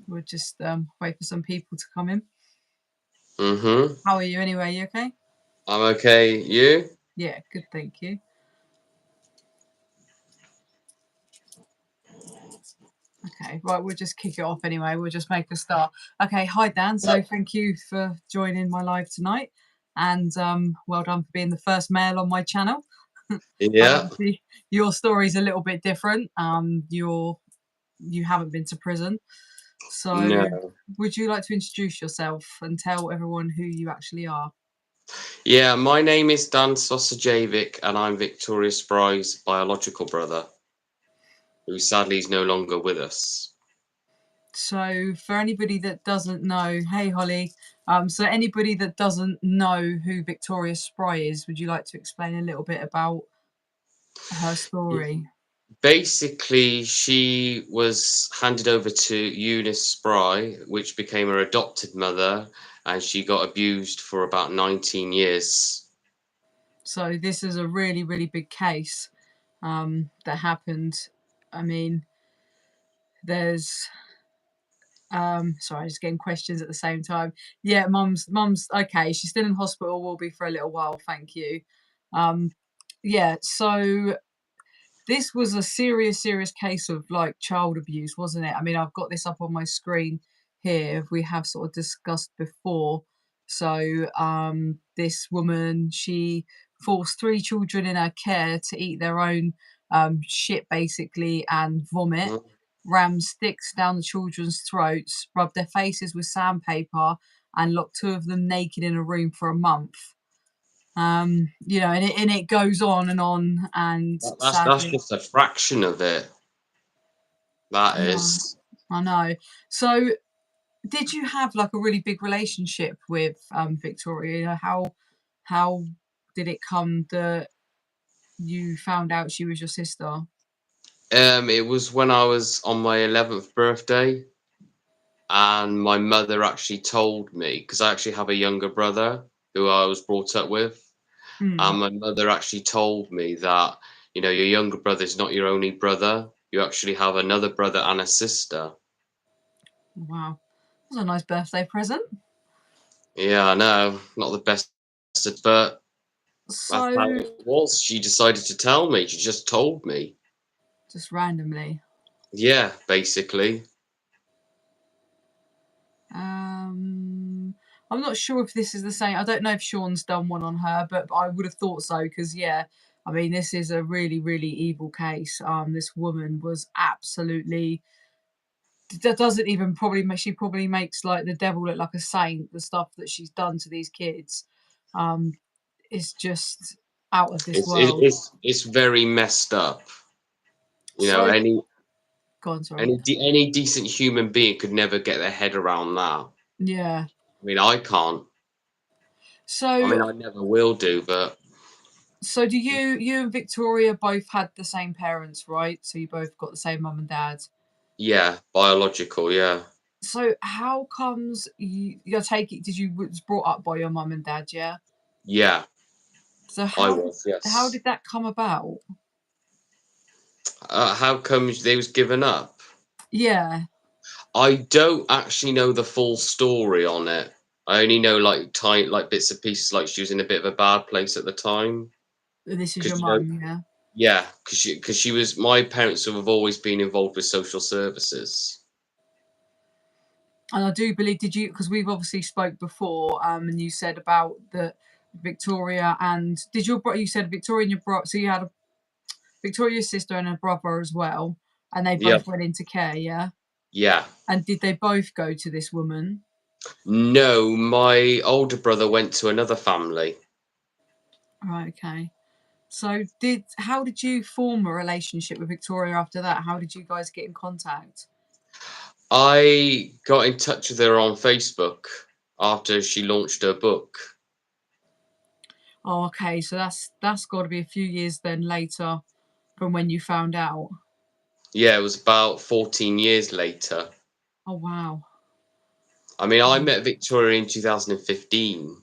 We'll just wait for some people to come in. Mm-hmm. How are you anyway? You okay? I'm okay. You? Yeah, good, thank you. Okay, right, we'll just kick it off anyway. We'll just make a start. Okay, hi Dan. So thank you for joining my live tonight, and well done for being the first male on my channel. But Yeah. obviously, your story's a little bit different. You haven't been to prison, so No. would you like to introduce yourself and tell everyone who you actually are? Yeah, my name is Dan Sosajevic, and I'm Victoria Spry's biological brother, who sadly is no longer with us. So for anybody that doesn't know, hey Holly, so anybody that doesn't know who Victoria Spry is, would you like to explain a little bit about her story? Basically, she was handed over to Eunice Spry, which became her adopted mother, and she got abused for about 19 years. So this is a really, really big case that happened. I mean, there's sorry, I'm just getting questions at the same time. Yeah, mum's okay. She's still in hospital, will be for a little while, thank you. Yeah, so this was a serious case of like child abuse, wasn't it? I mean, I've got this up on my screen here. We have sort of discussed before. So this woman, she forced 3 children in her care to eat their own shit basically and vomit, Mhm. rammed sticks down the children's throats, rubbed their faces with sandpaper, and locked 2 of them naked in a room for a month. You know, and it goes on, and That's sadly, just a fraction of it. That I know, is. I know. So, did you have like a really big relationship with Victoria? You know, how did it come that you found out she was your sister? It was when I was on my 11th birthday, and my mother actually told me, because I actually have a younger brother who I was brought up with, Hmm. and my mother actually told me that, your younger brother is not your only brother. You actually have another brother and a sister. Wow, that was a nice birthday present. Yeah, I know, not the best, but that's how So, it was. She decided to tell me. She just told me. just randomly, Yeah, basically. I'm not sure if this is the same. I don't know if Sean's done one on her, but I would have thought so because, yeah, I mean, this is a really, really evil case. This woman was absolutely that doesn't even probably she probably makes like the devil look like a saint. The stuff that she's done to these kids, um, is just out of this It's it, world. it's it's very messed up. You know, So, any go on, sorry. any decent human being could never get their head around that. Yeah. I mean, I can't. I So, mean, I never will do, but so do you and Victoria both had the same parents, right? So you both got the same mum and dad. yeah, biological, yeah. So how comes you take it? Did you was brought up by your mum and dad? Yeah. Yeah, So I was, how yes. did that come about? How come they was given up? Yeah. I don't actually know the full story on it. I only know like tiny, like bits and pieces. Like she was in a bit of a bad place at the time, This is your because mum, yeah. yeah, because she was. My parents have always been involved with social services. And I do believe, did you, because we've obviously spoke before, and you said about the Victoria and did your brother, you said Victoria and your brother, so you had a Victoria's sister and a brother as well, and they Yeah, both went into care, yeah? yeah. And did they both go to this woman? No, my older brother went to another family. Right, okay. So how did you form a relationship with Victoria after that? How did you guys get in contact? I got in touch with her on Facebook after she launched her book. Oh, okay, so that's got to be a few years then later from when you found out. Yeah, it was about 14 years later. Oh, wow. I mean, I met Victoria in 2015,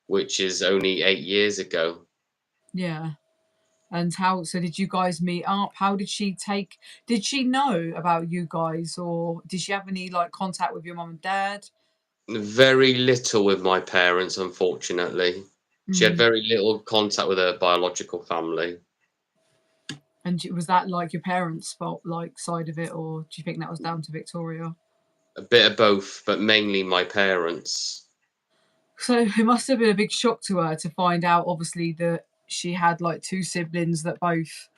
which is only 8 years ago. Yeah. And how, so did you guys meet up? How did she take, did she know about you guys, or did she have any like contact with your mum and dad? Very little with my parents, unfortunately. She had Mm. very little contact with her biological family. And was that like your parents' fault, like side of it, or do you think that was down to Victoria? A bit of both, but mainly my parents. So it must have been a big shock to her to find out, obviously, that she had like two siblings that both,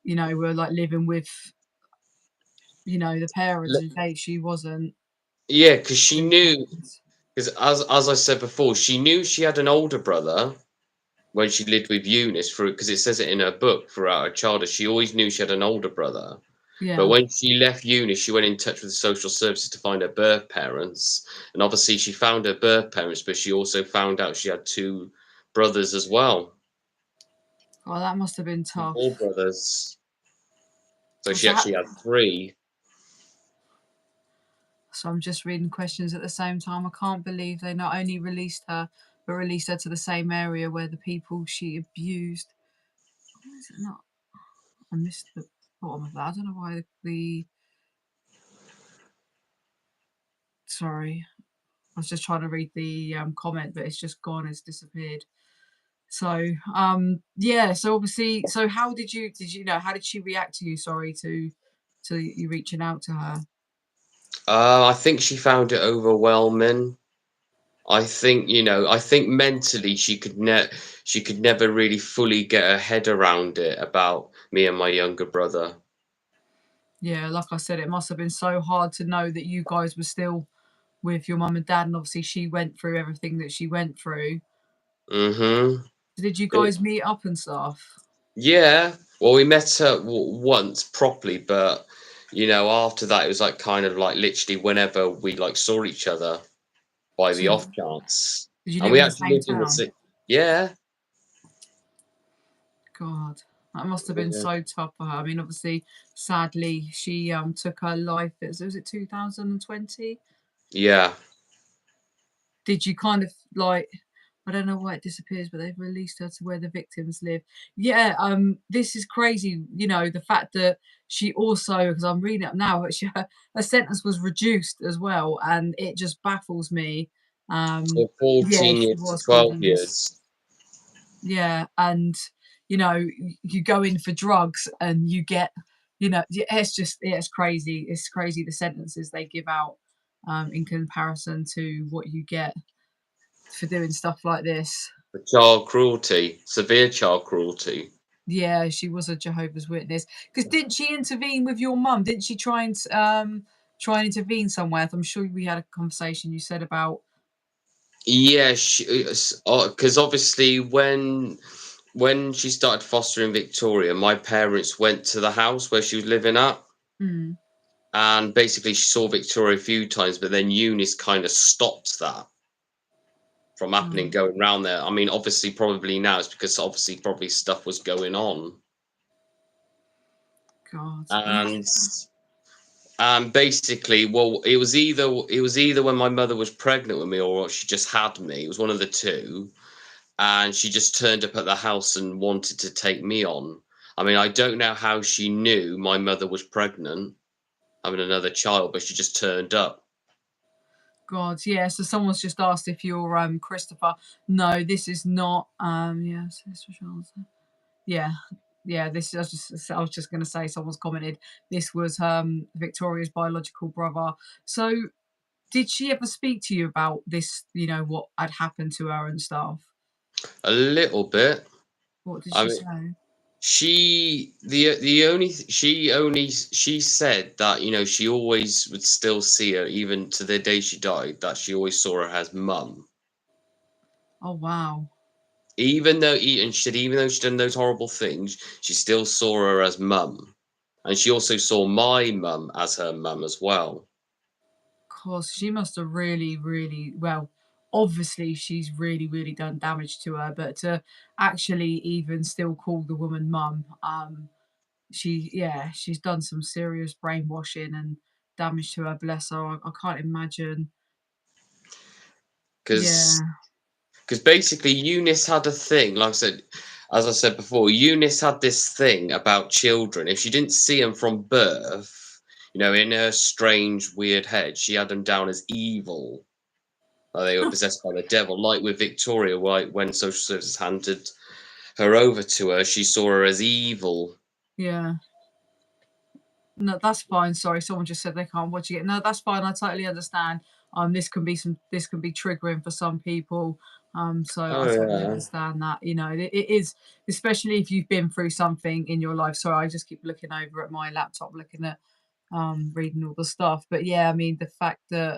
were like living with, the parents, and she wasn't Yeah, because she with knew, parents. because as I said before, she knew she had an older brother when she lived with Eunice through, because it says it in her book throughout her childhood. She always knew she had an older brother. But Yeah. when she left uni, she went in touch with the social services to find her birth parents. And obviously, she found her birth parents, but she also found out she had two brothers as well, Oh, that must have been two more tough. brothers. So she So, actually had three. so I'm just reading questions at the same time. I can't believe they not only released her, but released her to the same area where the people she abused. Why is it not? I missed the bottom of that. I don't know why Sorry, I was just trying to read the comment, but it's just gone. It's disappeared. So yeah. So obviously, so how did you know? How did she react to you? Sorry, to you reaching out to her. I think she found it overwhelming. I think mentally she could never really fully get her head around it about me and my younger brother. Yeah, like I said, it must have been so hard to know that you guys were still with your mum and dad, and obviously she went through everything that she went through. Mm-hmm. Did you guys meet up and stuff? Yeah, well, we met her once properly, but after that, it was like kind of like literally whenever we like saw each other by the So off chance, did you and live we in the actually same lived in the town? city. Yeah, God, that must have been yeah, so tough for her. I mean, obviously, sadly, she took her life. Was it 2020? yeah. Did you kind of like? I don't know why it disappears, but they've released her to where the victims live. Yeah, this is crazy. The fact that she also, because I'm reading it now, but her sentence was reduced as well, and it just baffles me. So Yeah, 14 she years to was called 12 Eunice. years. Yeah, and you go in for drugs and you get, it's just, yeah, it's crazy. It's crazy the sentences they give out in comparison to what you get for doing stuff like this. For child cruelty, severe child cruelty. Yeah, she was a Jehovah's Witness. Because didn't she intervene with your mum? Didn't she try and intervene somewhere? I'm sure we had a conversation. You said about. Yeah, because obviously when she started fostering Victoria, my parents went to the house where she was living at. Hmm. And basically, she saw Victoria a few times, but then Eunice kind of stopped that from happening, Oh going around there. I mean, obviously, probably now it's because obviously probably stuff was going on, God. Yeah. and basically, well, it was either when my mother was pregnant with me or she just had me. It was one of the two, and she just turned up at the house and wanted to take me on. I mean, I don't know how she knew my mother was pregnant, having another child, but she just turned up. God, yeah. So someone's just asked if you're Christopher. No, this is not. Yes, this was yeah, yeah. This I was just going to say someone's commented this was Victoria's biological brother. So did she ever speak to you about this? What had happened to her and stuff. A little bit. What did I she mean, say? she said that she always would still see her even to the day she died, that she always saw her as mum, Oh wow. even though she'd done those horrible things, she still saw her as mum, and she also saw my mum as her mum as well. Course, she must have really, really well. Obviously, she's really, really done damage to her, but to actually even still call the woman mum, she's done some serious brainwashing and damage to her. Bless her. I can't imagine. Because Yeah. basically Eunice had a thing, like I said. as I said before, Eunice had this thing about children. If she didn't see them from birth, in her strange, weird head, she had them down as evil. Like they were possessed by the devil. Like with Victoria, when social services handed her over to her, she saw her as evil. Yeah. No, that's fine. Sorry, someone just said they can't watch it. No, that's fine. I totally understand. This can be triggering for some people. So I Oh totally yeah. understand that. It is, especially if you've been through something in your life. Sorry, I just keep looking over at my laptop, looking at reading all the stuff. But yeah, I mean the fact that,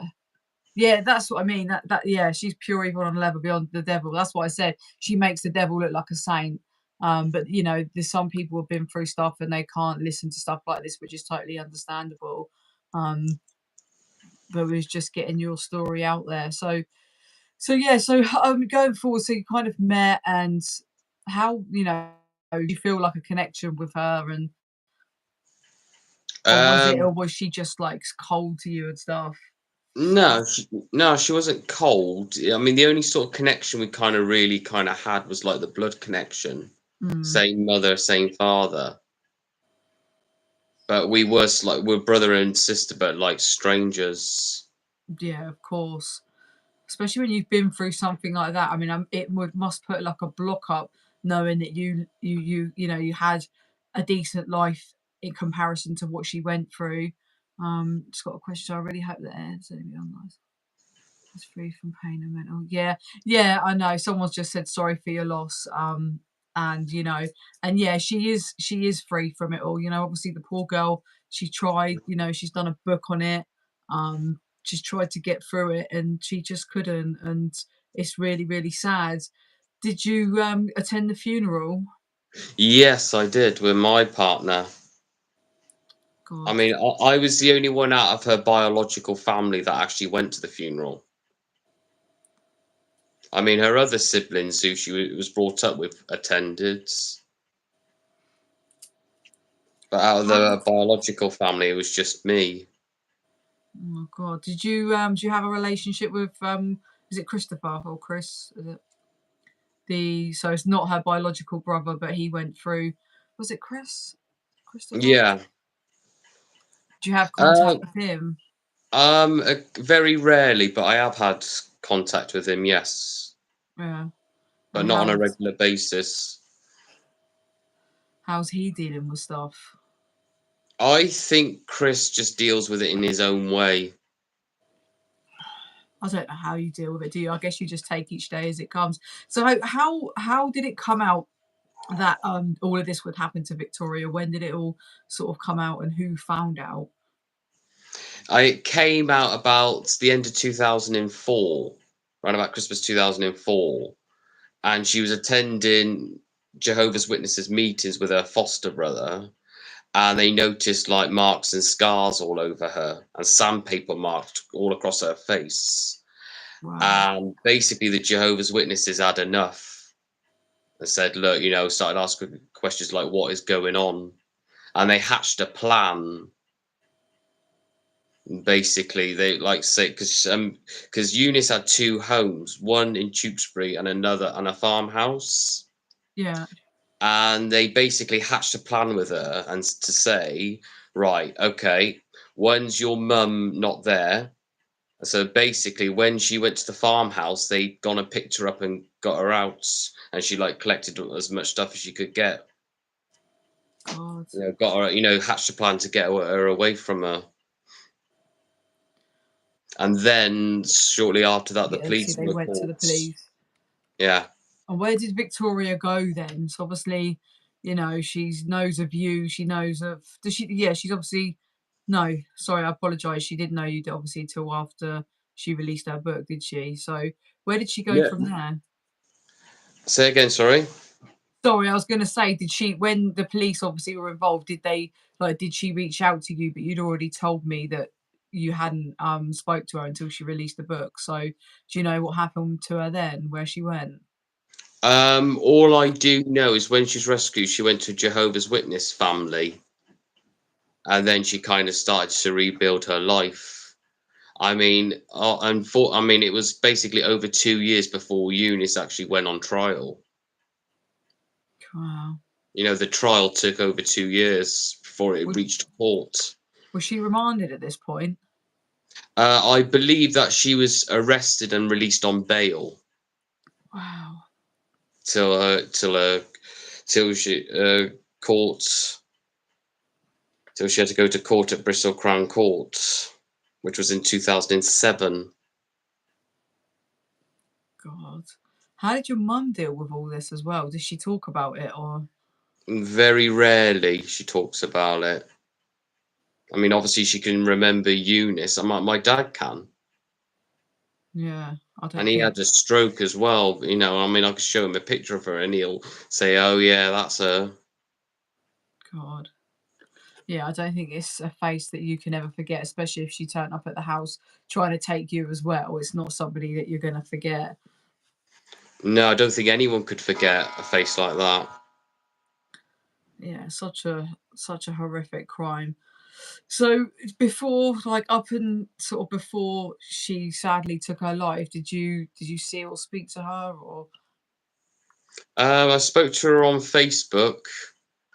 yeah, that's what I mean. Yeah, she's pure evil on a level beyond the devil. That's what I said. She makes the devil look like a saint. But there's some people who've been through stuff and they can't listen to stuff like this, which is totally understandable. Um, but it was just getting your story out there. So yeah, so going forward, so you kind of met, and how you feel like a connection with her, and Um, or was she just like cold to you and stuff? no, she wasn't cold. I mean, the only sort of connection we kind of had was like the blood connection, Mm, same mother, same father. But we was like we're brother and sister, but like strangers. yeah, of course. Especially when you've been through something like that. I mean, must put like a block up knowing that you had a decent life in comparison to what she went through. Just got a question. I really hope that ends. It's free from pain and mental. Yeah, yeah, I know. Someone's just said sorry for your loss. And and yeah, she is free from it all. Obviously the poor girl, she tried. She's done a book on it. She's tried to get through it, and she just couldn't. And it's really, really sad. Did you attend the funeral? Yes, I did with my partner. I God, mean, I was the only one out of her biological family that actually went to the funeral. I mean, her other siblings, who she was brought up with, attended, but out of how? the biological family, it was just me. Oh my God, do you have a relationship with is it Christopher or Chris? Is it? So it's not her biological brother, but he went through. Was it Christopher? Yeah. Do you have Uh, contact with him? very rarely, but I have had contact with him, yes, Yeah. but And not on a regular basis. how's he dealing with stuff? I think Chris just deals with it in his own way. I don't know how you deal with it, do you? I guess you just take each day as it comes. So how did it come out that all of this would happen to Victoria? When did it all sort of come out, and who found out? It came out about the end of 2004, around about Christmas 2004, and she was attending Jehovah's Witnesses meetings with her foster brother, and they noticed like marks and scars all over her and sandpaper marked all across her face. Wow. And basically, the Jehovah's Witnesses had enough and said, "Look, started asking questions like, what is going on?" And they hatched a plan. Basically, they like say because Eunice had two homes, one in Tewkesbury and another and a farmhouse, Yeah. and they basically hatched a plan with her and to say, right, okay, when's your mum not there? So basically, when she went to the farmhouse, they gone and picked her up and got her out, and she like collected as much stuff as she could get. God. Got her, hatched a plan to get her away from her. And then shortly after that, the Yeah. See, police they went to report. the police. Yeah. And where did Victoria go then? So obviously, she knows of you. She knows of. Does she? Yeah, she's obviously. No, sorry, I apologise. She didn't know you obviously till after she released her book, did she? So where did she go Yeah. from there? Say again, sorry. Sorry, I was going to say, did she? When the police obviously were involved, did she reach out to you? But you'd already told me that you hadn't spoke to her until she released the book. So do you know what happened to her then? Where she went? All I do know is when she's rescued, she went to Jehovah's Witness family, and then she kind of started to rebuild her life. I mean, it was basically over 2 years before Eunice actually went on trial. Wow. You know, the trial took over 2 years before it Was, reached court. was she remanded at this point? I believe that she was arrested and released on bail Wow. till till she court till she had to go to court at Bristol Crown Court, which was in 2007. God. How did your mum deal with all this as well? Did she talk about it or? Very rarely she talks about it. I mean, obviously she can remember Eunice. My dad can, Yeah, I and don't he think. had a stroke as well. You know, I mean, I could show him a picture of her, and he'll say, "Oh yeah, that's her." God. Yeah, I don't think it's a face that you can ever forget, especially if she turned up at the house trying to take you as well. It's not somebody that you're going to forget. No, I don't think anyone could forget a face like that. Yeah, such a horrific crime. So before, like up and sort of before she sadly took her life, did you see or speak to her or? I spoke to her on Facebook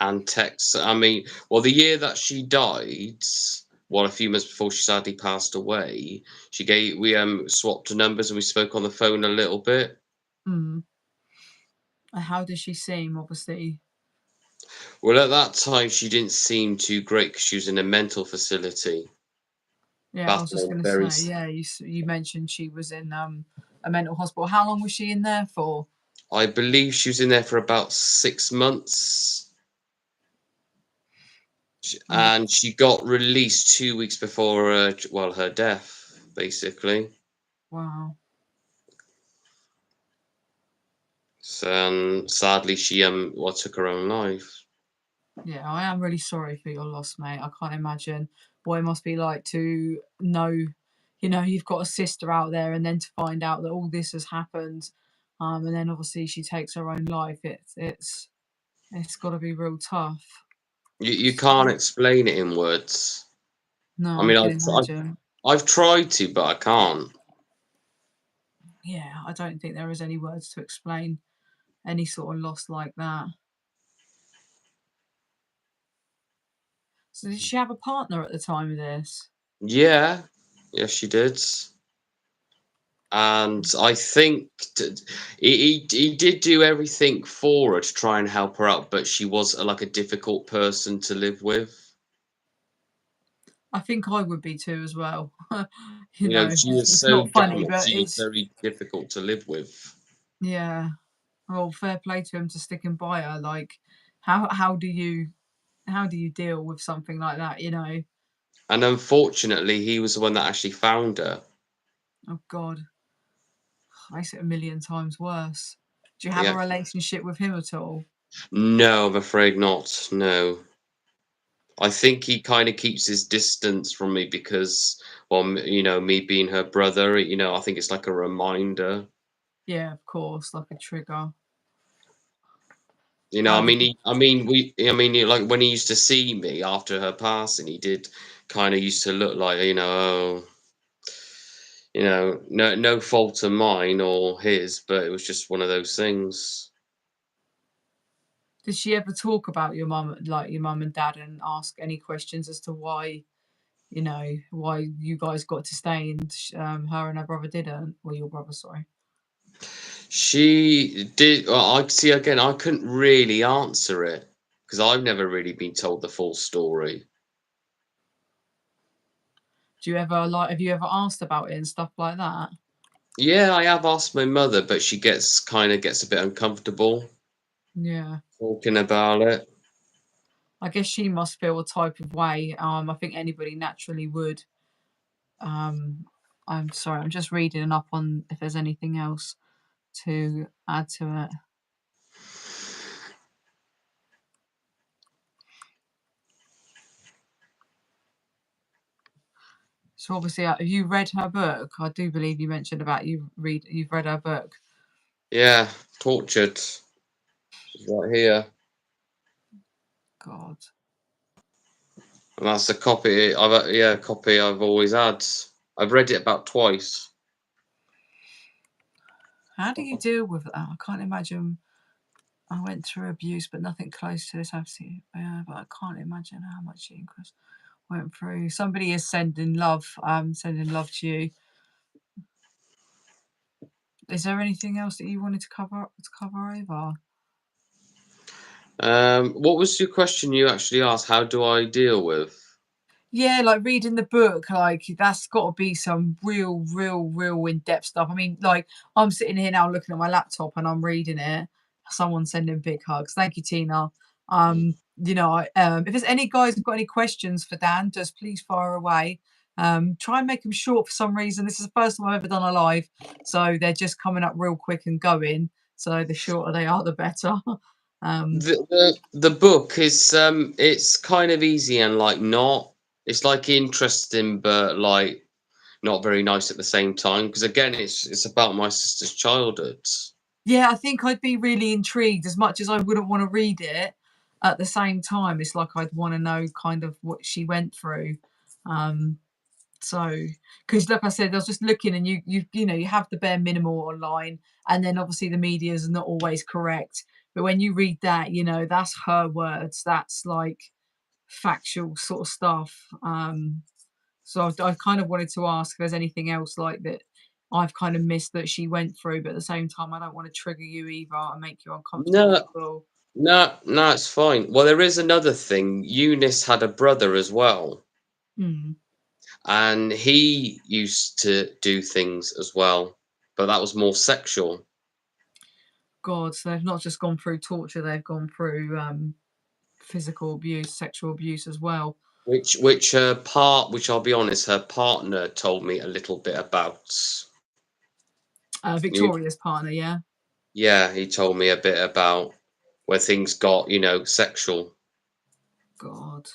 and text. I mean, well, the year that she died, well, a few months before she sadly passed away, we swapped numbers and we spoke on the phone a little bit. Mm. How does she seem? Obviously, Well, at that time, she didn't seem too great because she was in a mental facility, yeah. I was just battling going to very. say, yeah. You mentioned she was in a mental hospital. How long was she in there for? I believe she was in there for about 6 months, And and she got released 2 weeks before, well, her death, basically. wow. So, sadly, she well, took her own life. Yeah, I am really sorry for your loss, mate. I can't imagine what it must be like to know, you've got a sister out there and then to find out that all this has happened. And then obviously she takes her own life. It's got to be real tough. You can't explain it in words. I No, I mean, can imagine. I've tried to, but I can't. Yeah, I don't think there is any words to explain any sort of loss like that. So did she have a partner at the time of this? Yeah, yes, she did. And I think he did do everything for her to try and help her out, but she was like a difficult person to live with. I think I would be too as well. You know, she was It's so not funny, damaged. but She was it's very difficult to live with. yeah. Well, fair play to him to sticking by her. Like, how do you deal with something like that? And unfortunately, he was the one that actually found her. Oh God, makes it a million times worse. Do you have a Yeah. relationship with him at all? No, I'm afraid not. No. I think he kind of keeps his distance from me because, well, you know, me being her brother, you know, I think it's like a reminder. Yeah, of course, like a trigger. You know, How did like when he used to see me after her passing, he did kind of used to look like, oh, no fault of mine or his, but it was just one of those things. did she ever talk about your mum and dad, and ask any questions as to why you guys got to stay and her and her brother didn't? Well, your brother, sorry. She did. Well, I see again. I couldn't really answer it because I've never really been told the full story. Have you ever asked about it and stuff like that? Yeah, I have asked my mother, but she gets a bit uncomfortable Yeah. talking about it. I guess she must feel a type of way. I think anybody naturally would. I'm sorry, I'm just reading up on if there's anything else to add to it. So obviously, have you read her book? I do believe you mentioned about you've read her book. Yeah, tortured. She's right here, God, and that's the copy. Copy I've always had. I've read it about twice. how do you deal with that? I can't imagine. I went through abuse, but nothing close to this. Absolutely, but I can't imagine how much she went through. Somebody is sending love. Sending love to you. Is there anything else that you wanted to cover over? What was your question you actually asked? How do I deal with? Yeah, like reading the book, like that's got to be some real in-depth stuff. I mean, like I'm sitting here now looking at my laptop and I'm reading it. Someone sending big hugs. Thank you, Tina. If there's any guys who've got any questions for Dan, just please fire away. Try and make them short for some reason. This is the first time I've ever done a live, so they're just coming up real quick and going. So the shorter they are, the better. The book is it's kind of easy and like not. It's like interesting, but like not very nice at the same time. Because again, it's about my sister's childhood. Yeah, I think I'd be really intrigued as much as I wouldn't want to read it. At the same time, it's like I'd want to know kind of what she went through. Um, so, because like I said, I was just looking, and you have the bare minimal online, and then obviously the media is not always correct. But when you read that, that's her words. That's like factual sort of stuff. So I kind of wanted to ask if there's anything else like that I've kind of missed that she went through, but at the same time, I don't want to trigger you either and make you uncomfortable No, at all. no, it's fine. Well, there is another thing. Eunice had a brother as well, Hmm. and he used to do things as well, but that was more sexual. God, so they've not just gone through torture; they've gone through physical abuse, sexual abuse as well. Which I'll be honest, her partner told me a little bit about. You, Victoria's partner, yeah. yeah, he told me a bit about where things got, sexual, God.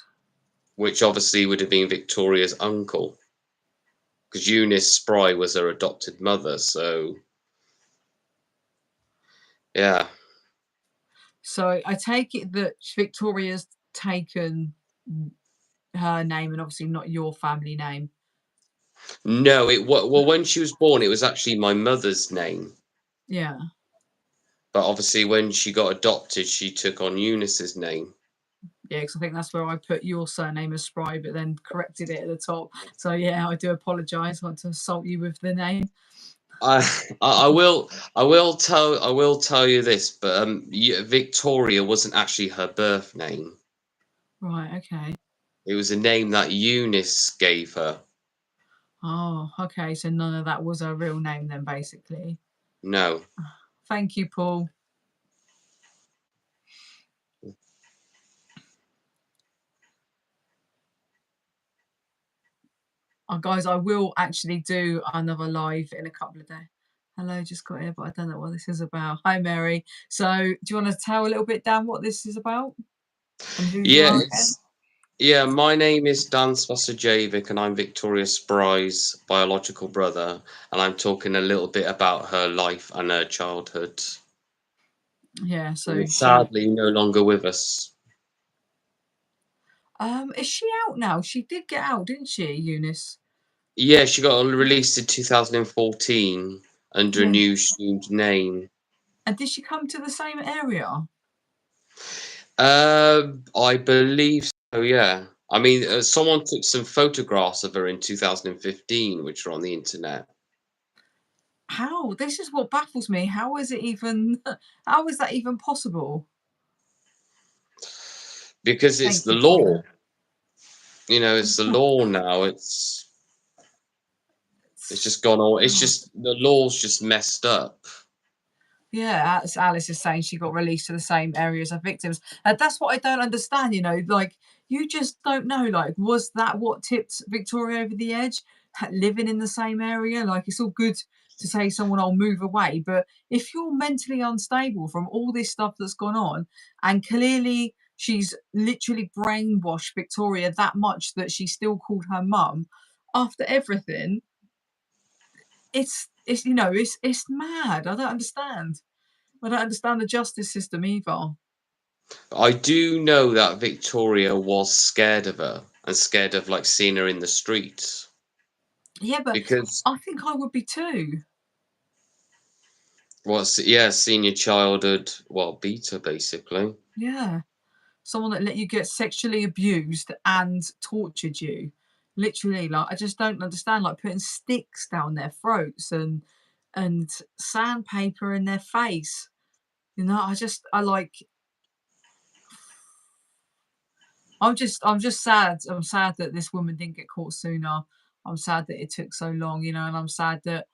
which obviously would have been Victoria's uncle, because Eunice Spry was her adopted mother. So yeah, So I take it that Victoria's taken her name and obviously not your family name. no, well when she was born, it was actually my mother's name, Yeah. but obviously when she got adopted, she took on Eunice's name. Yeah, because I think that's where I put your surname as Spry, but then corrected it at the top. So yeah, I do apologise. I want to assault you with the name. I I will tell you this, but Victoria wasn't actually her birth name. Right, okay. It was a name that Eunice gave her. Oh, okay. So none of that was her real name then, basically. No. Thank you, Paul. Guys, I will actually do another live in a couple of days. Hello, just got here, but I don't know what this is about. Hi, Mary. So, do you want to tell a little bit, Dan, what this is about and who you Yeah, are again? it's yeah. My name is Dan Spasojevic, and I'm Victoria Spry's biological brother, and I'm talking a little bit about her life and her childhood. Yeah. So She's she, sadly no longer with us. is she out now? She did get out, didn't she, Eunice? Yeah, she got released in 2014 under a Yeah. new assumed name. And did she come to the same area? I believe so, yeah. I mean, someone took some photographs of her in 2015, which are on the internet. How? This is what baffles me. How is it even? How is that even possible? Because it's Thank the you, law. Tina. It's the law now. It's just gone all. It's God. just the law's just messed up. Yeah, as Alice is saying, she got released to the same area as her victims. That's what I don't understand, like you just don't know. Like, was that what tipped Victoria over the edge? Living in the same area? Like, it's all good to say someone, I'll move away. But if you're mentally unstable from all this stuff that's gone on, and clearly she's literally brainwashed Victoria that much that she still called her mum after everything, it's mad. I don't understand. I don't understand the justice system either. I do know that Victoria was scared of her and scared of like seeing her in the streets Yeah, but because I think I would be too. Senior childhood, beta, basically. Yeah. Someone that let you get sexually abused and tortured you. Literally, like, I just don't understand, like, putting sticks down their throats and sandpaper in their face. You know, I like I'm just sad. I'm sad that this woman didn't get caught sooner. I'm sad that it took so long, you know, and I'm sad that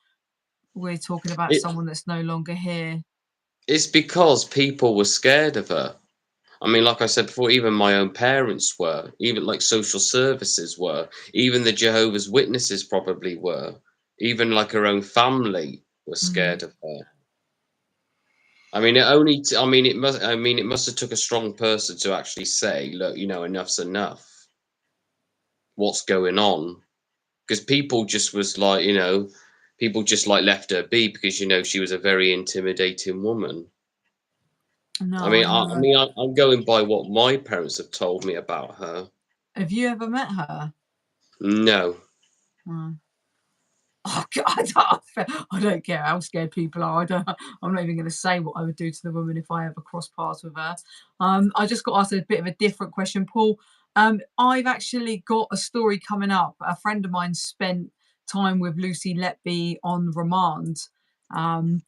we're talking about It, someone that's no longer here. it's because people were scared of her. I mean, like I said before, even my own parents were, even like social services were, even the Jehovah's Witnesses probably were, even like her own family were Mm. scared of her. I mean, it must have took a strong person to actually say, look, enough's enough. What's going on? Because people just like left her be because she was a very intimidating woman. I No, mean, I I, I know. mean, I, I'm going by what my parents have told me about her. Have you ever met her? No. Mm. Oh God, I don't care how scared people are. I'm not even going to say what I would do to the woman if I ever cross paths with her. I just got asked a bit of a different question, Paul. I've actually got a story coming up. A friend of mine spent time with Lucy Letby on remand.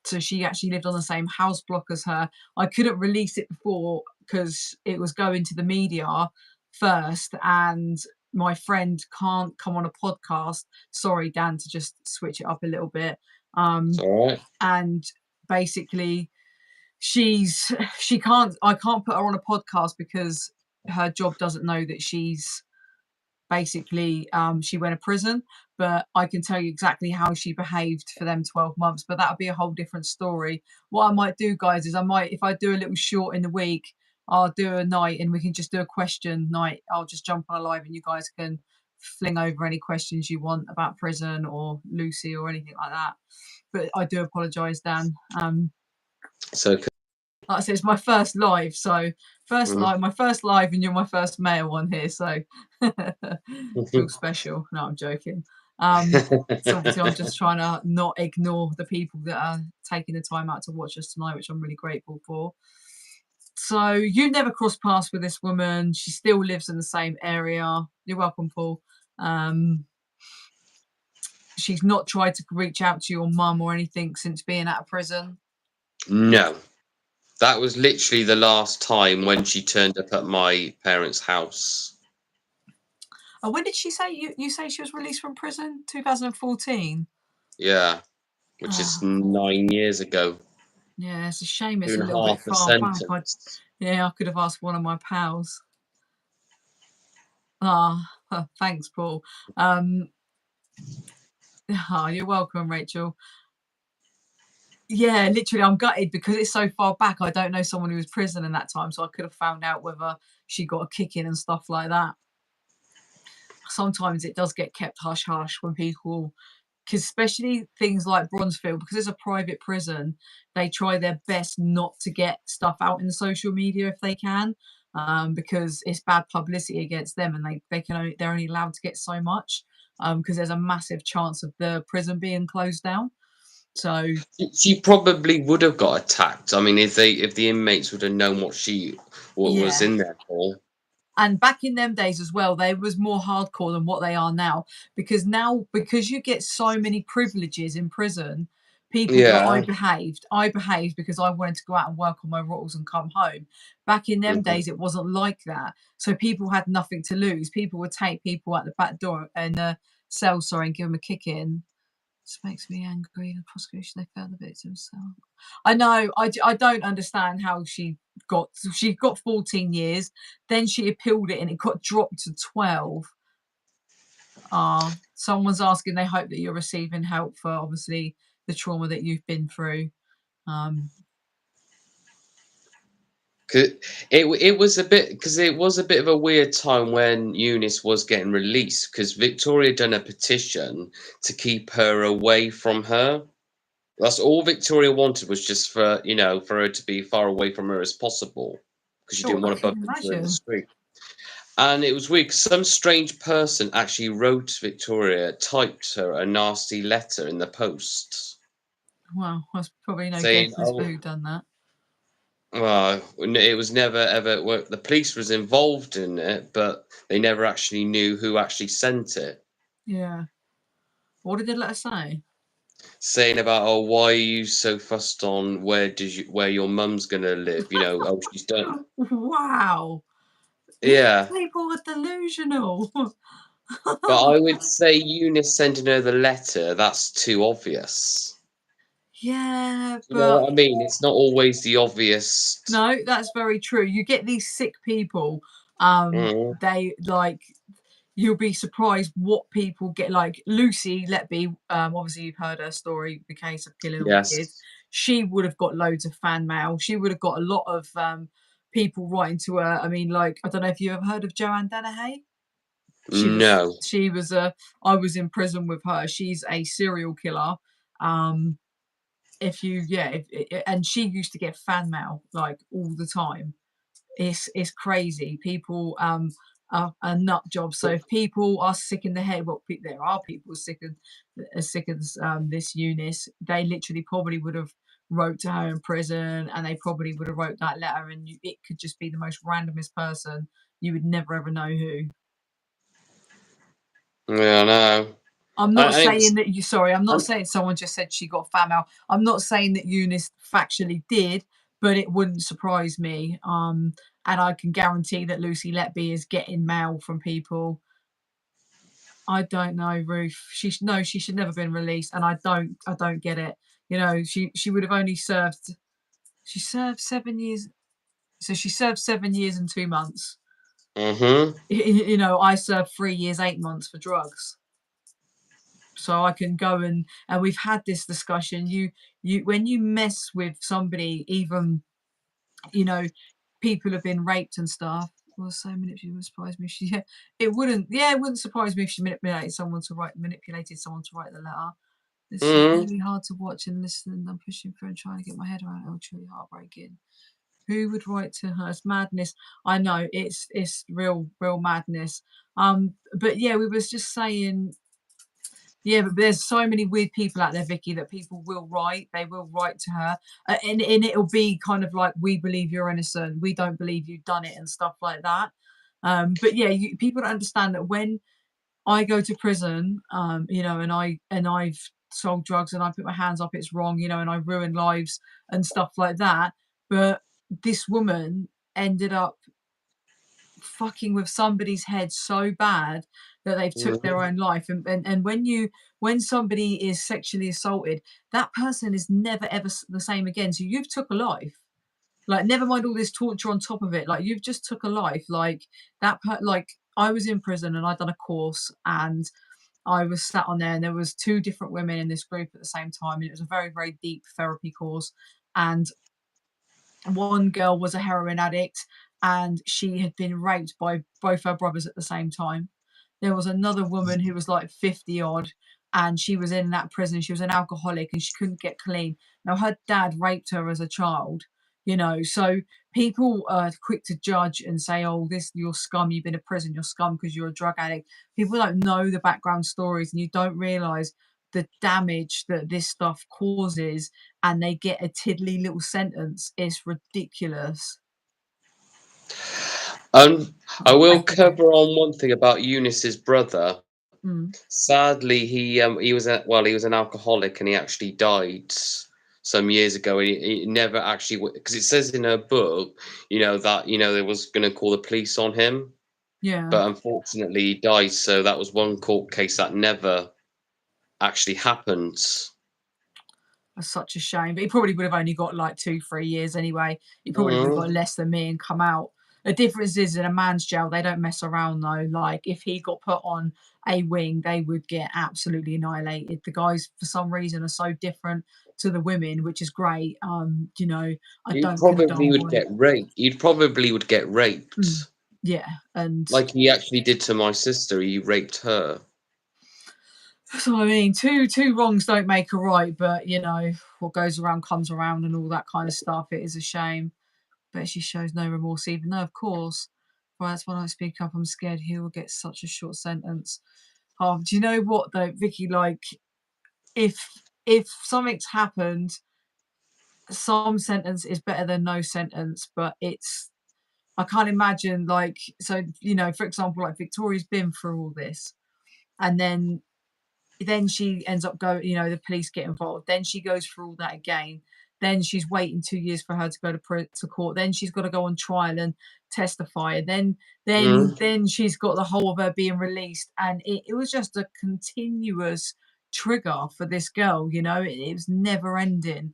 So she actually lived on the same house block as her. I couldn't release it before because it was going to the media first, and my friend can't come on a podcast. Sorry, Dan, to just switch it up a little bit. It's all right. And basically, she can't. I can't put her on a podcast because her job doesn't know that she's basically she went to prison. But I can tell you exactly how she behaved for them 12 months, but that'll be a whole different story. What I might do, guys, is if I do a little short in the week, I'll do a night and we can just do a question night. I'll just jump on a live and you guys can fling over any questions you want about prison or Lucy or anything like that. But I do apologize, Dan. It's okay. Like I said, it's my first live, so Mm. my first live, and you're my first male one here, so feels special. No, I'm joking. So obviously, I'm just trying to not ignore the people that are taking the time out to watch us tonight, which I'm really grateful for. So you never crossed paths with this woman. She still lives in the same area. You're welcome, Paul. Um, she's not tried to reach out to your mum or anything since being out of prison. No, that was literally the last time when she turned up at my parents' house. When did she say you say she was released from prison? 2014. Yeah, which is 9 years ago. Yeah, it's a shame Two it's a and a little bit half a far back. sentence. I could have asked one of my pals. Thanks, Paul. You're welcome, Rachel. Yeah, literally, I'm gutted because it's so far back. I don't know someone who was prison in that time, so I could have found out whether she got a kick in and stuff like that. Sometimes it does get kept hush hush when people, because especially things like Bronzefield, because it's a private prison, they try their best not to get stuff out in the social media if they can, because it's bad publicity against them, and they're only allowed to get so much, because there's a massive chance of the prison being closed down. So She probably would have got attacked. I mean, if the inmates would have known what was yeah. in there for. And back in them days as well, they was more hardcore than what they are now. Because you get so many privileges in prison, people go, Yeah. I behaved because I wanted to go out and work on my rottles and come home. Back in them Mhm. days, it wasn't like that. So people had nothing to lose. People would take people out the back door and cell, sorry, and give them a kick in. This makes me angry. The prosecution, they found the victim. So I know, I don't understand how she got 14 years, then she appealed it and it got dropped to 12. Someone's asking, they hope that you're receiving help for obviously the trauma that you've been through. Um, 'Cause it was a bit of a weird time when Eunice was getting released because Victoria done a petition to keep her away from her. That's all Victoria wanted, was just for her to be far away from her as possible because she sure, didn't I want to can bump into her in the imagine. street. And it was weird 'cause some strange person actually wrote Victoria, typed her a nasty letter in the post. Well, there's probably no saying, guesses for "Oh, who done that. well, it was never ever." Well, the police was involved in it, but they never actually knew who actually sent it. Yeah. What did the letter say? Saying about, "Oh, why are you so fussed on where your mum's gonna live?" You know, "Oh, she's done." Wow. These Yeah, people are delusional. but I would say Eunice sending her the letter, that's too obvious. Yeah, You know but what I mean? It's not always the obvious. no, that's very true. You get these sick people, Mm, they like you'll be surprised what people get. Like Lucy Letby, obviously you've heard her story, the case of killing all the kids. yes. She would have got loads of fan mail. She would have got a lot of people writing to her. I mean, like, I don't know if you ever heard of Joanne Danahay. She was No. she was a I was in prison with her. She's a serial killer. Um, if you yeah, and she used to get fan mail like all the time. It's crazy. People are nut jobs. So if people are sick in the head, well, there are people sick as sick as this Eunice. They literally probably would have wrote to her in prison, and they probably would have wrote that letter, and it could just be the most randomest person. You would never ever know who. Yeah, no. I'm not And it saying was, that you. Sorry, I'm not and, saying someone just said she got fan mail. I'm not saying that Eunice factually did, but it wouldn't surprise me. And I can guarantee that Lucy Letby is getting mail from people. I don't know, Ruth. No, she should never been released, and I don't get it. You know, she would have only served. She served 7 years. So she served 7 years and 2 months. mm-hmm. You know, I served 3 years 8 months for drugs. So I can go and we've had this discussion. You when you mess with somebody, even you know, people have been raped and stuff. Well, so manipulated would surprise me. It wouldn't surprise me if she manipulated someone to write the letter. This is Mm-hmm. really hard to watch and listen. And I'm pushing through and trying to get my head around it. Oh, truly heartbreaking. Who would write to her? It's madness. I know it's real madness. But yeah, we was just saying yeah, but there's so many weird people out there, Vicky, that people will write. They will write to her, and it'll be kind of like, "We believe you're innocent. We don't believe you've done it," and stuff like that. But yeah, people don't understand that when I go to prison, you know, and I've sold drugs and I put my hands up, it's wrong, you know, and I ruin lives and stuff like that. But this woman ended up fucking with somebody's head so bad that they've took their Mm-hmm. own life. And when somebody is sexually assaulted, that person is never ever the same again. So you've took a life. Like, never mind all this torture on top of it. Like, you've just took a life. Like like I was in prison and I'd done a course, and I was sat on there, and there was two different women in this group at the same time, and it was a very very deep therapy course. And one girl was a heroin addict, and she had been raped by both her brothers at the same time. There was another woman who was like 50 odd, and she was in that prison. She was an alcoholic and she couldn't get clean. Now, her dad raped her as a child, you know. So people are quick to judge and say, "Oh, this you're scum. You've been in prison. You're scum because you're a drug addict." People don't know the background stories, and you don't realize the damage that this stuff causes, and they get a tiddly little sentence. It's ridiculous. Um, I will Heartbreaking. cover on one thing about Eunice's brother. Mm, Sadly, he was he was an alcoholic and he actually died some years ago. He never actually, because it says in her book, you know, that they was going to call the police on him, yeah, but unfortunately he died. So that was one court case that never actually happened. that's such a shame. But he probably would have only got like 2, 3 years anyway. He probably would have got Mhm. less than me and come out. The difference is in a man's jail, they don't mess around though. Like, if he got put on a wing, they would get absolutely annihilated. The guys, for some reason, are so different to the women, which is great. You know, I He don't probably would condone. get raped. He probably would get Mm, raped, yeah, and like he actually did to my sister. He raped her. so I mean, two wrongs don't make a right, but you know what goes around comes around, and all that kind of stuff. It is a shame, but she shows no remorse, even though, of course, well, that's when I speak up. I'm scared he will get such a short sentence. Oh, do you know what though, Vicky? Like, if if something's happened, some sentence is better than no sentence, but it's I can't imagine, like, so, for example, like Victoria's been through all this, and then she ends up going, the police get involved. Then she goes through all that again. Then she's waiting 2 years for her to go to court. Then she's got to go on trial and testify. And then then Mm. then she's got the whole of her being released. And it was just a continuous trigger for this girl. It was never ending.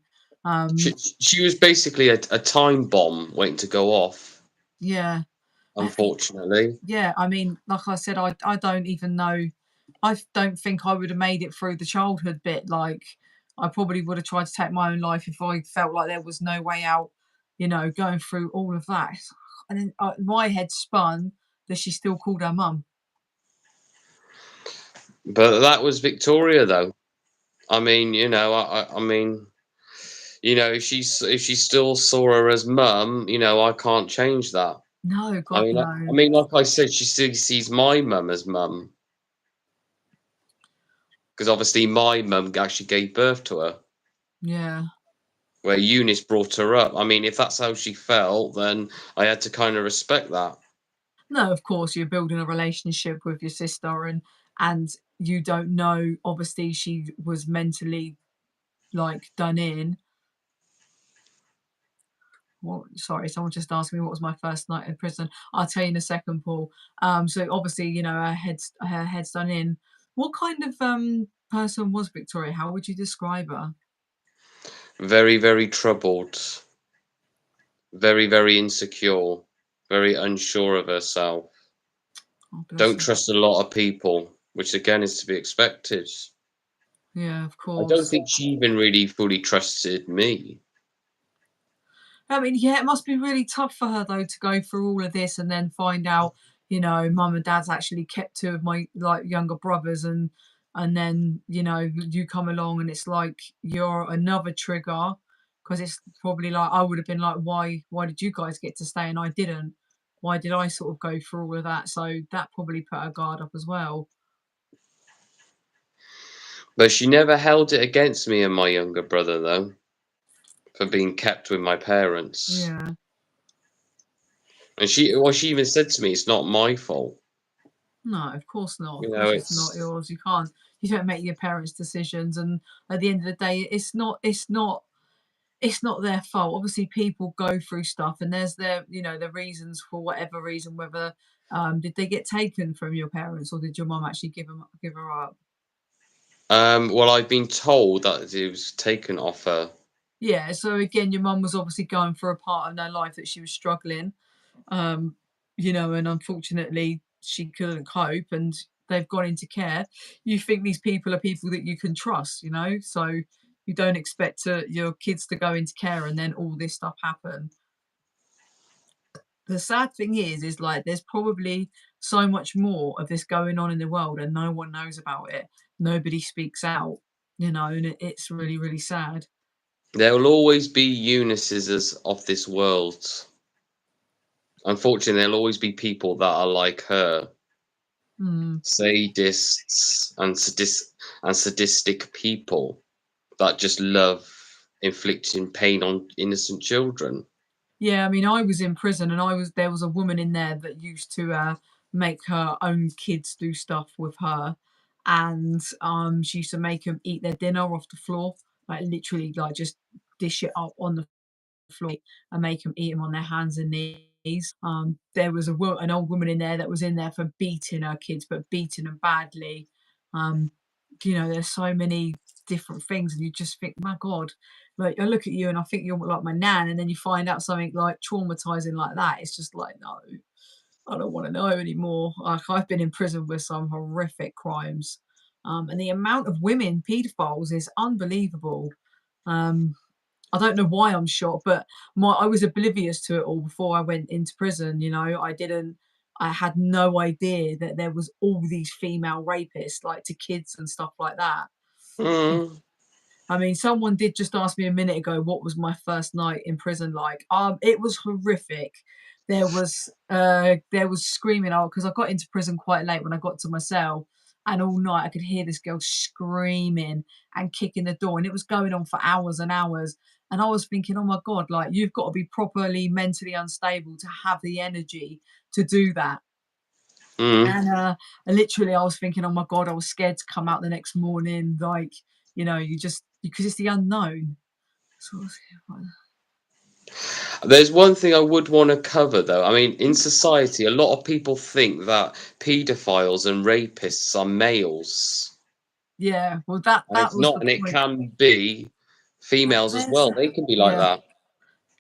She, Um, she was basically a time bomb waiting to go off, yeah. unfortunately. Yeah, I mean, like I said, I don't even know. I don't think I would have made it through the childhood bit. Like, I probably would have tried to take my own life if I felt like there was no way out, going through all of that. And then my head spun that she still called her mum. But that was Victoria, though. I mean, I mean, if she still saw her as mum, I can't change that. No, I God, mean, I no. mean, like I said, she still sees my mum as mum because obviously my mum actually gave birth to her, Yeah. where Eunice brought her up. I mean, if that's how she felt, then I had to kind of respect that. No, of course, you're building a relationship with your sister, and you don't know. Obviously, she was mentally like done in. What? Sorry, someone just asked me what was my first night in prison. I'll tell you in a second, Paul. So obviously, her head's done in. What kind of person was Victoria? How would you describe her? Very, very troubled, very, very insecure, very unsure of herself. Oh, bless Don't her. trust a lot of people, which again is to be expected. Yeah, of I don't course. think she even really fully trusted me. I mean, yeah, it must be really tough for her though to go through all of this and then find out, mum and dad's actually kept two of my like younger brothers, and then you come along and it's like you're another trigger, because it's probably like I would have been like, why did you guys get to stay and I didn't? Why did I sort of go through all of that? So that probably put her guard up as well. But she never held it against me and my younger brother, though, for being kept with my parents. Yeah. And she even said to me, "It's not my fault." No, of course not. Of You know, course it's not it's yours. You don't make your parents' decisions, and at the end of the day, it's not their fault. Obviously, people go through stuff, and there's their reasons for whatever reason. Whether did they get taken from your parents, or did your mum actually give her up? well, I've been told that it was taken off her. Yeah. So again, your mum was obviously going through a part of her life that she was struggling, um, and unfortunately she couldn't cope, and they've gone into care. You think these people are people that you can trust, so you don't expect your kids to go into care and then all this stuff happen. The sad thing is like there's probably so much more of this going on in the world and no one knows about it. Nobody speaks out, and it's really, really sad. There will always be Eunices of this world. Unfortunately, there'll always be people that are like her, Mm. sadists and sadistic people that just love inflicting pain on innocent children. Yeah, I mean, I was in prison, and there was a woman in there that used to make her own kids do stuff with her, and she used to make them eat their dinner off the floor, like literally, like just dish it up on the floor and make them eat them on their hands and knees. There was an old woman in there that was in there for beating her kids, but beating them badly. Um, there's so many different things, and you just think, my God, like I look at you and I think you're like my nan, and then you find out something like traumatizing like that. It's just like, no, I don't want to know anymore. Like I've been in prison with some horrific crimes, and the amount of women paedophiles is unbelievable. Um, I don't know why I'm shocked, but I was oblivious to it all before I went into prison. I had no idea that there was all these female rapists, like to kids and stuff like that. Mm. I mean, someone did just ask me a minute ago what was my first night in prison like. It was horrific. There was screaming out because I got into prison quite late when I got to my cell. And all night I could hear this girl screaming and kicking the door, and it was going on for hours and hours. And I was thinking, oh my God, like you've got to be properly mentally unstable to have the energy to do that. Mm. And literally, I was thinking, oh my God, I was scared to come out the next morning. Like, you just, because it's the unknown. So I was There's one thing I would want to cover, though. I mean, in society, a lot of people think that paedophiles and rapists are males, yeah, well, that and that it's was not, the and it point. can be females as There's, well. They can be like yeah, that.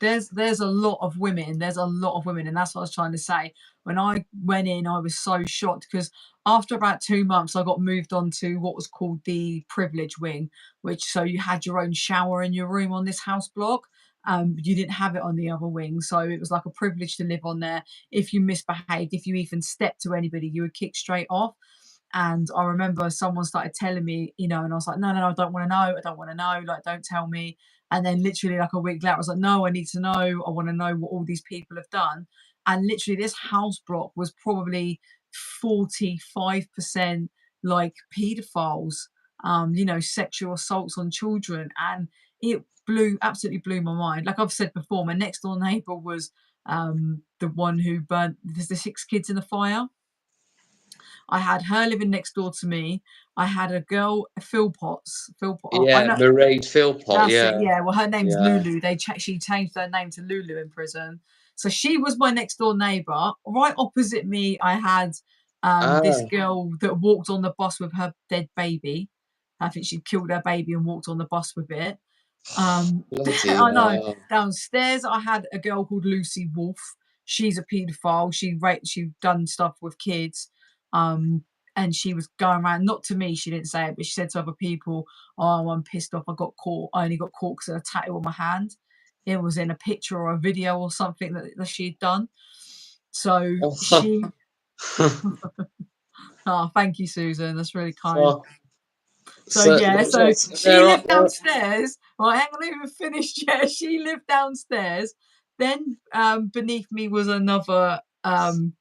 there's a lot of women. There's a lot of women, and that's what I was trying to say. When I went in, I was so shocked because after about 2 months, I got moved on to what was called the privilege wing, which so you had your own shower in your room on this house block. You didn't have it on the other wing, so it was like a privilege to live on there. If you misbehaved, if you even stepped to anybody, you were kicked straight off. And I remember someone started telling me, and I was like, no, no, no, I don't want to know. I don't want to know. Like, don't tell me. And then literally like a week later, I was like, no, I need to know. I want to know what all these people have done. And literally this house block was probably 45% like pedophiles, sexual assaults on children. And it absolutely blew my mind. Like I've said before, my next door neighbor was the one who burnt the 6 kids in the fire. I had her living next door to me. I had a girl, Philpotts. Philpott. I Yeah, know Mairead Philpott. that's Yeah, it. Yeah. Well, her name's yeah. Lulu. She changed her name to Lulu in prison. So she was my next door neighbor. Right opposite me, I had this Ah, girl that walked on the bus with her dead baby. I think she'd killed her baby and walked on the bus with it. bloody I know. hell. Downstairs, I had a girl called Lucy Wolf. She's a paedophile. She done stuff with kids. Um, and she was going around, not to me, she didn't say it, but she said to other people, "Oh, I'm pissed off. I got caught. I only got caught because of a tattoo on my hand." It was in a picture or a video or something that she'd done. So she, oh, thank you, Susan. That's really kind. So, So so, yeah, so so she there are lived downstairs. Right, hang on, I haven't even finished yet. She lived downstairs. Then beneath me was another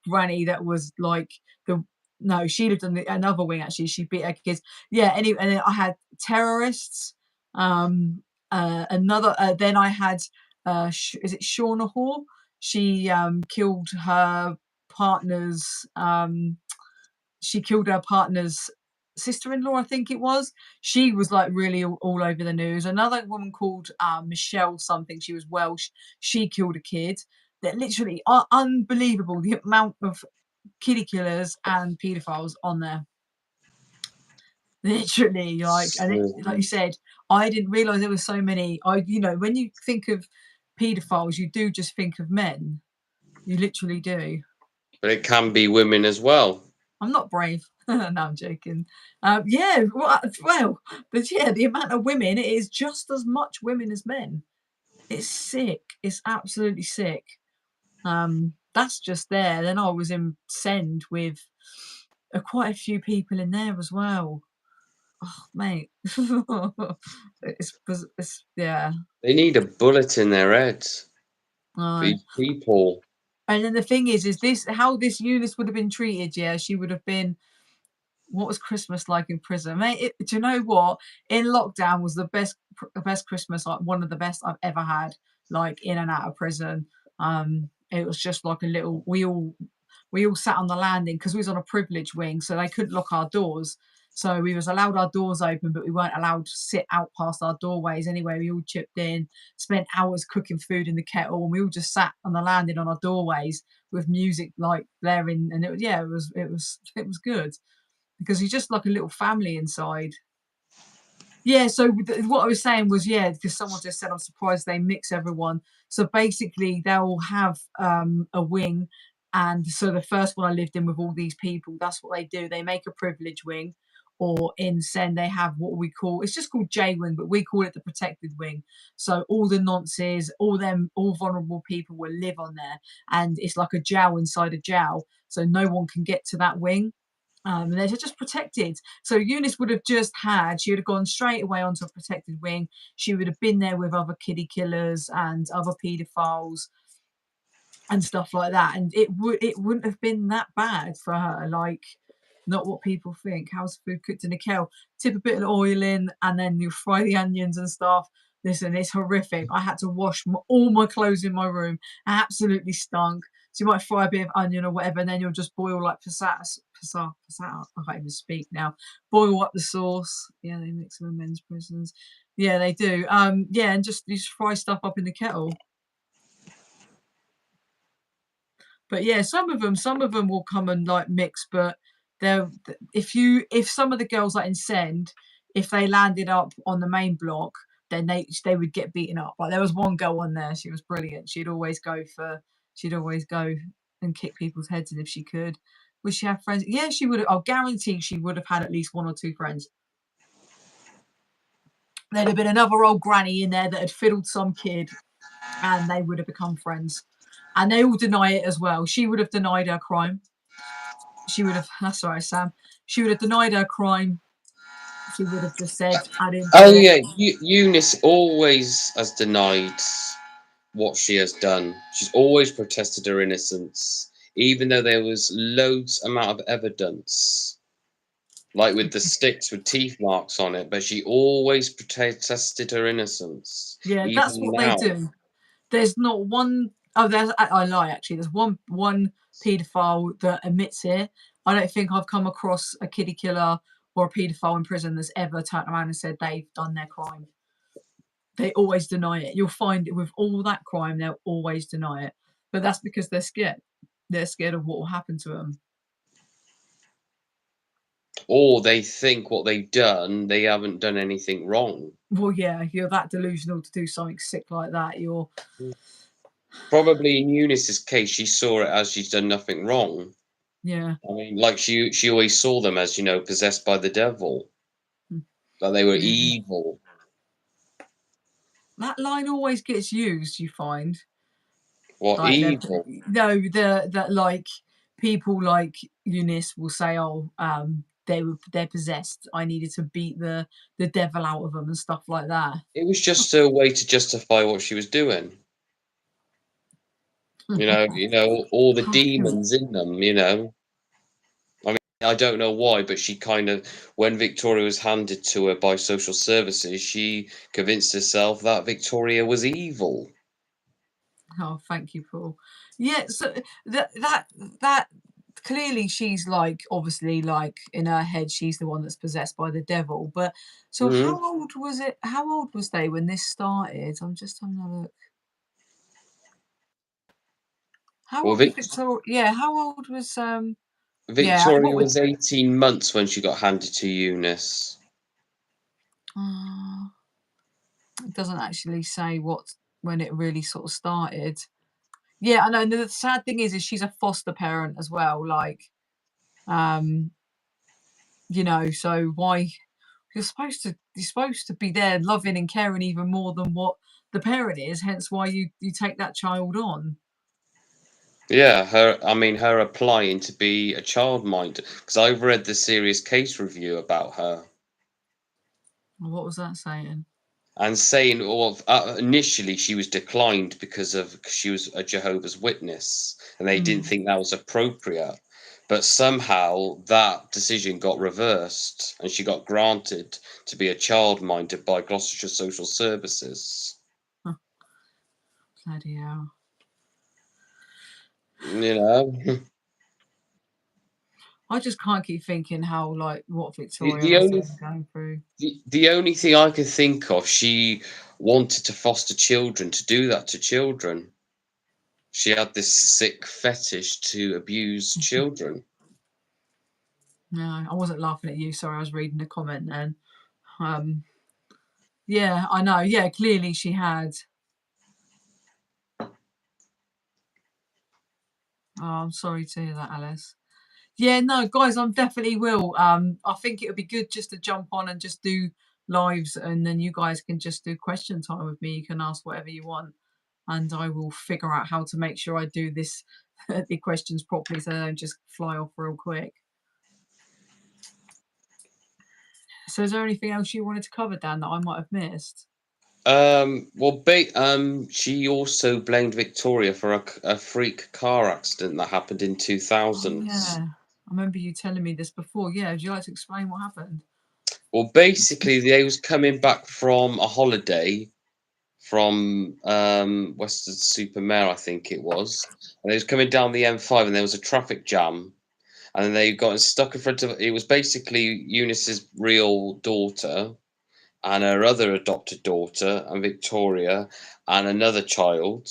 granny that was like the no, she lived on another wing actually. She beat her kids. Yeah, anyway, and then I had terrorists. Another then I had is it Shauna Hall? She killed her partner's she killed her partner's sister-in-law, I think it was. She was like really all over the news. Another woman called Michelle something. She was Welsh. She killed a kid. That literally are unbelievable the amount of kiddie killers and paedophiles on there. Literally, like you said, I didn't realize there were so many. When you think of paedophiles, you do just think of men. You literally do. but it can be women as well. I'm not brave. No, I'm joking. Yeah, but yeah, the amount of women, it is just as much women as men. It's sick. It's absolutely sick. That's just there. Then I was in Send with quite a few people in there as well. Oh, mate. Yeah. They need a bullet in their heads. Uh, These people. and then the thing is this how this Eunice would have been treated? Yeah, she would have been. What was Christmas like in prison, mate? Do you know what? In lockdown was the best Christmas, like one of the best I've ever had, like in and out of prison. It was just like a little. We all sat on the landing because we was on a privilege wing, so they couldn't lock our doors. So we was allowed our doors open, but we weren't allowed to sit out past our doorways anyway. We all chipped in, spent hours cooking food in the kettle, and we all just sat on the landing on our doorways with music like blaring, and it was good because he's just like a little family inside. Yeah, so what I was saying was, yeah, because someone just said, I'm surprised they mix everyone. So basically, they'll have a wing. And so the first one I lived in with all these people, that's what they do. They make a privilege wing, or in Send, they have what we call it's just called J wing, but we call it the protected wing. So all the nonces, all vulnerable people will live on there. And it's like a jail inside a jail. So no one can get to that wing. And they're just protected. So Eunice would have she would have gone straight away onto a protected wing. She would have been there with other kiddie killers and other paedophiles and stuff like that. And it wouldn't have been that bad for her. Like, not what people think. How's food cooked in a kettle? Tip a bit of oil in, and then you fry the onions and stuff. Listen, it's horrific. I had to wash all my clothes in my room. Absolutely stunk. So you might fry a bit of onion or whatever, and then you'll just boil like passata. I can't even speak now. Boil up the sauce. Yeah, they mix them in men's prisons. Yeah, they do. Yeah, and just you just fry stuff up in the kettle. But yeah, some of them will come and like mix, but they're if some of the girls like in Send, if they landed up on the main block, then they would get beaten up. Like there was one girl on there, she was brilliant. She'd always go and kick people's heads in if she could. Would she have friends? Yeah, she would. I'll guarantee she would have had at least one or two friends. There'd have been another old granny in there that had fiddled some kid, and they would have become friends. And they all deny it as well. She would have denied her crime. She would have, that's right, Sam. She would have denied her crime. She would have just said, I didn't Oh do it. yeah, Eunice always has denied what she has done. She's always protested her innocence, even though there was loads amount of evidence, like with the sticks with teeth marks on it. But she always protested her innocence, Yeah, that's even what they now. do. There's not one, oh, I lie actually. There's one paedophile that admits it. I don't think I've come across a kiddie killer or a paedophile in prison that's ever turned around and said they've done their crime. They always deny it. You'll find it with all that crime, they'll always deny it. But that's because they're scared. They're scared of what will happen to them. Or they think what they've done, they haven't done anything wrong. Well, yeah, you're that delusional to do something sick like that. You're Probably in Eunice's case, she saw it as she's done nothing wrong. yeah. I mean, like she always saw them as, possessed by the devil, that they were Yeah. evil. That line always gets used, you find. What Like evil? that like people like Eunice will say, "Oh, they're possessed. I needed to beat the devil out of them and stuff like that." It was just a way to justify what she was doing. All the demons in them. I mean, I don't know why, but she kind of, when Victoria was handed to her by social services, she convinced herself that Victoria was evil. Oh, thank you, Paul. Yeah, so that clearly she's like obviously like in her head she's the one that's possessed by the devil. But so Hmm. how old was it? How old was they when this started? I'm just having a look. How Well, old was Victoria? Yeah, how old was yeah, Victoria what would was 18 months when she got handed to Eunice. uh, it doesn't actually say what when it really sort of started. Yeah, I know. And the sad thing is she's a foster parent as well. Like, um, so why you're supposed to be there loving and caring even more than what the parent is. Hence, why you take that child on. Yeah, her applying to be a childminder, because I've read the serious case review about her. What was that saying? And saying, well, initially she was declined because she was a Jehovah's Witness, and they didn't Mm. think that was appropriate. But somehow that decision got reversed, and she got granted to be a childminder by Gloucestershire Social Services. Huh, bloody hell. You know, I just can't keep thinking how like what the, Victoria the was only doing going through. the only thing I could think of, she wanted to foster children, to do that to children. She had this sick fetish to abuse children. No, I wasn't laughing at you. Sorry, I was reading the comment then. Um, yeah, I know. Yeah, clearly she had. Oh, I'm sorry to hear that, Alice. Yeah, no, guys, I'm definitely will. I think it would be good just to jump on and just do lives, and then you guys can just do question time with me. You can ask whatever you want, and I will figure out how to make sure I do this the questions properly, so they don't just fly off real quick. So, is there anything else you wanted to cover, Dan, that I might have missed? She also blamed Victoria for a freak car accident that happened in Oh 2000s. yeah. I remember you telling me this before. Yeah, would you like to explain what happened? Well, basically, they was coming back from a holiday from Western Supermare, I think it was, and they was coming down the M5, and there was a traffic jam, and then they got stuck in front of. It was basically Eunice's real daughter and her other adopted daughter, and Victoria, and another child,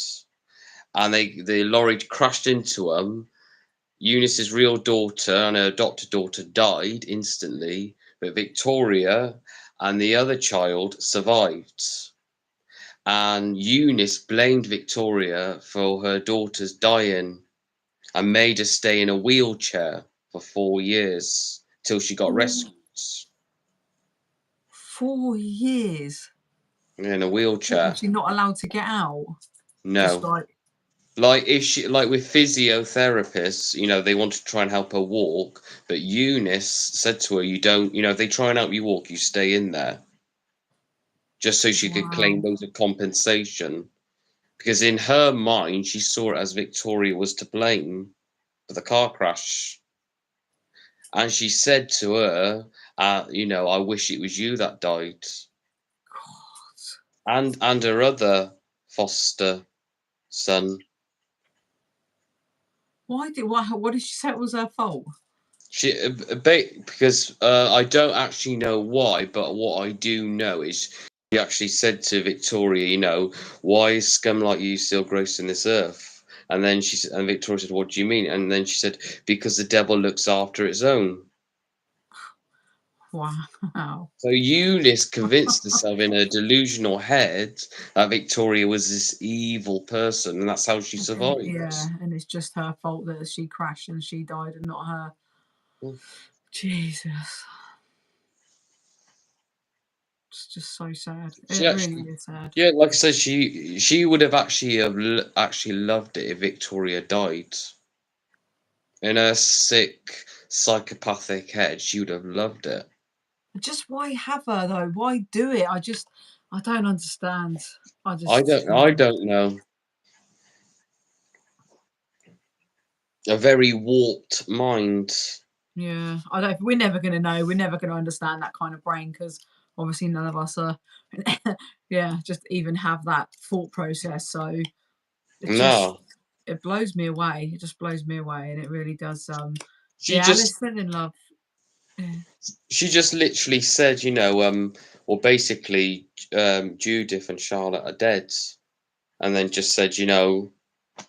and the lorry crashed into them. Eunice's real daughter and her adopted daughter died instantly, but Victoria and the other child survived. And Eunice blamed Victoria for her daughter's dying and made her stay in a wheelchair for 4 years till she got rescued 4 years. in a What, was wheelchair. she not allowed to get out? Just No. like, Like if she like with physiotherapists, they want to try and help her walk, but Eunice said to her, "You don't, if they try and help you walk, you stay in there." Just so she could claim wow. those of compensation. Because in her mind, she saw it as Victoria was to blame for the car crash. And she said to her, I wish it was you that died. And her other foster son. What did she say it was her fault? She because I don't actually know why, but what I do know is she actually said to Victoria, why is scum like you still gracing this earth? And then and Victoria said, "What do you mean?" And then she said, "Because the devil looks after its own." Wow. So Eunice convinced herself in her delusional head that Victoria was this evil person, and that's how she Yeah, survived. and it's just her fault that she crashed and she died and not her. Jesus. It's just so sad. She It really actually, is sad. yeah, like I said, she would have actually loved it if Victoria died. In her sick, psychopathic head, she would have loved it. Just why have her though? Why do it? I don't understand. I I just, don't, I don't know. A very warped mind. yeah. I don't. We're never gonna know. We're never gonna understand that kind of brain because obviously none of us are. Yeah, just even have that thought process. So it just No, it blows me away. It just blows me away, and it really does. she Yeah, just Alice fell in love. Yeah. she just literally said, well, basically, Judith and Charlotte are dead, and then just said,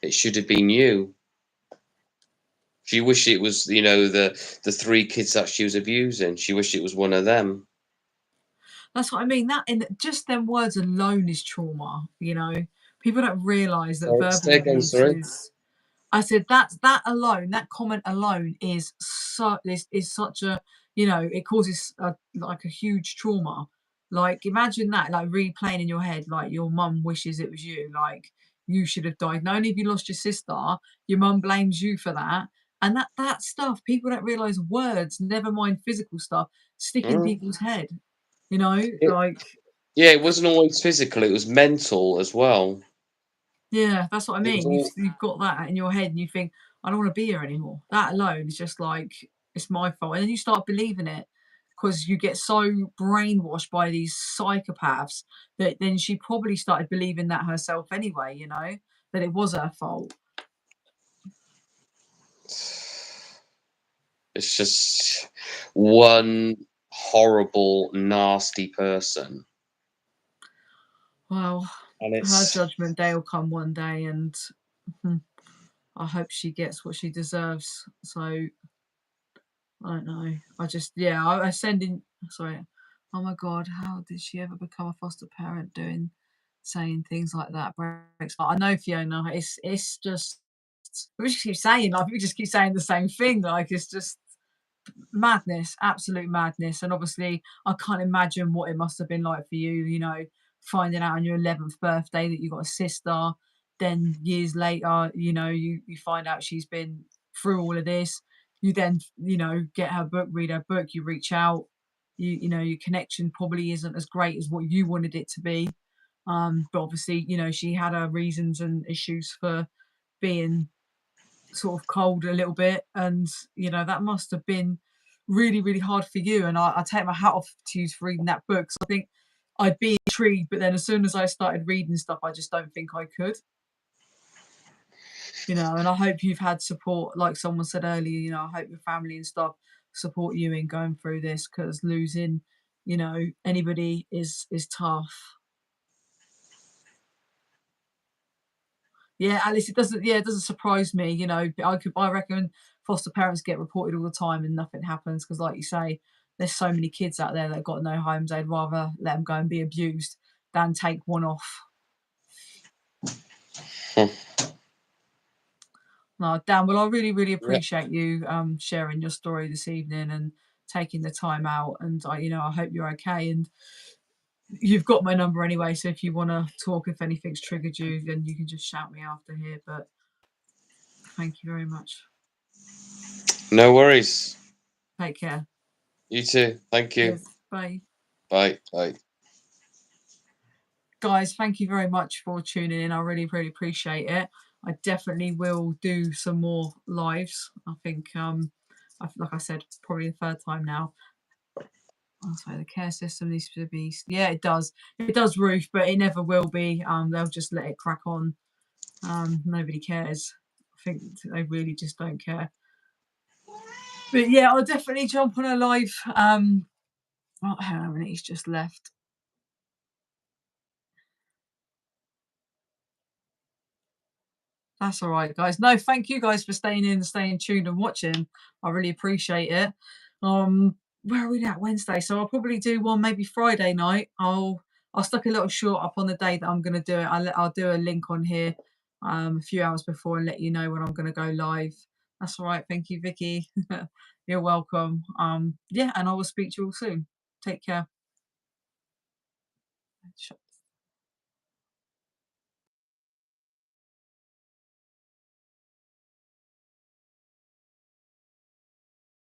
it should have been you. She wished it was, the three kids that she was abusing. She wished it was one of them. That's what I mean. That and just them words alone is trauma. People don't realise that Sorry, verbal say again, abuse sorry. is. I said that alone, that comment alone is such a it causes like a huge trauma. Like imagine that, like replaying in your head, like your mum wishes it was you, like you should have died. Not only have you lost your sister, your mum blames you for that, and that stuff people don't realize. Words, never mind physical stuff, stick in Mm. people's head. It, Like yeah, it wasn't always physical; it was mental as well. yeah, that's what I It was mean. You've all you've got that in your head, and you think, I don't want to be here anymore. That alone is just like it's my fault, and then you start believing it because you get so brainwashed by these psychopaths that then she probably started believing that herself anyway. That it was her fault. It's just one horrible, nasty person, Well, and her it's judgment day will come one day, and hmm, I hope she gets what she deserves. So I don't know. I just, yeah, I send in, sorry. Oh my God, how did she ever become a foster parent saying things like that? Breaks my. I know, Fiona, it's just, we just keep saying, like, we just keep saying the same thing. Like, it's just, madness, absolute madness. And obviously, I can't imagine what it must have been like for you, finding out on your 11th birthday that you got a sister. Then years later, you find out she's been through all of this. You then, get her book, read her book, you reach out. Your connection probably isn't as great as what you wanted it to be. But obviously, she had her reasons and issues for being sort of cold a little bit, and you know that must have been really, really hard for you. And I take my hat off to you for reading that book. So I think I'd be intrigued, but then as soon as I started reading stuff, I just don't think I could. You know, and I hope you've had support, like someone said earlier. You know, I hope your family and stuff support you in going through this, because losing, you know, anybody is tough. Yeah, Alice, it doesn't. Yeah, it doesn't surprise me. You know, I reckon foster parents get reported all the time and nothing happens because, like you say, there's so many kids out there that got no homes. They'd rather let them go and be abused than take one off. Hmm. No, Dan. Well, I really, really Yeah. appreciate you sharing your story this evening and taking the time out. And you know, I hope you're okay. And you've got my number anyway, so if you want to talk, if anything's triggered you, then you can just shout me after here. But thank you very much. No worries. Take care. You too. Thank you. Cheers. Bye. Bye. Bye. Guys, thank you very much for tuning in. I really, really appreciate it. I definitely will do some more lives. I think, like I said, probably the third time now. Oh, sorry, the care system needs to be. Yeah, it does. It does, Ruth, but it never will be. They'll just let it crack on. Nobody cares. I think they really just don't care. But yeah, I'll definitely jump on a live. Oh, hang on a minute, he's just left. That's all right, guys. No, thank you guys for staying in, staying tuned and watching. I really appreciate it. Where are we at? Wednesday. So I'll probably do one maybe Friday night. I'll stuck a little short up on the day that I'm gonna do it. I'll do a link on here a few hours before and let you know when I'm gonna go live. That's all right. Thank you, Vicky. You're welcome. Yeah, and I will speak to you all soon. Take care.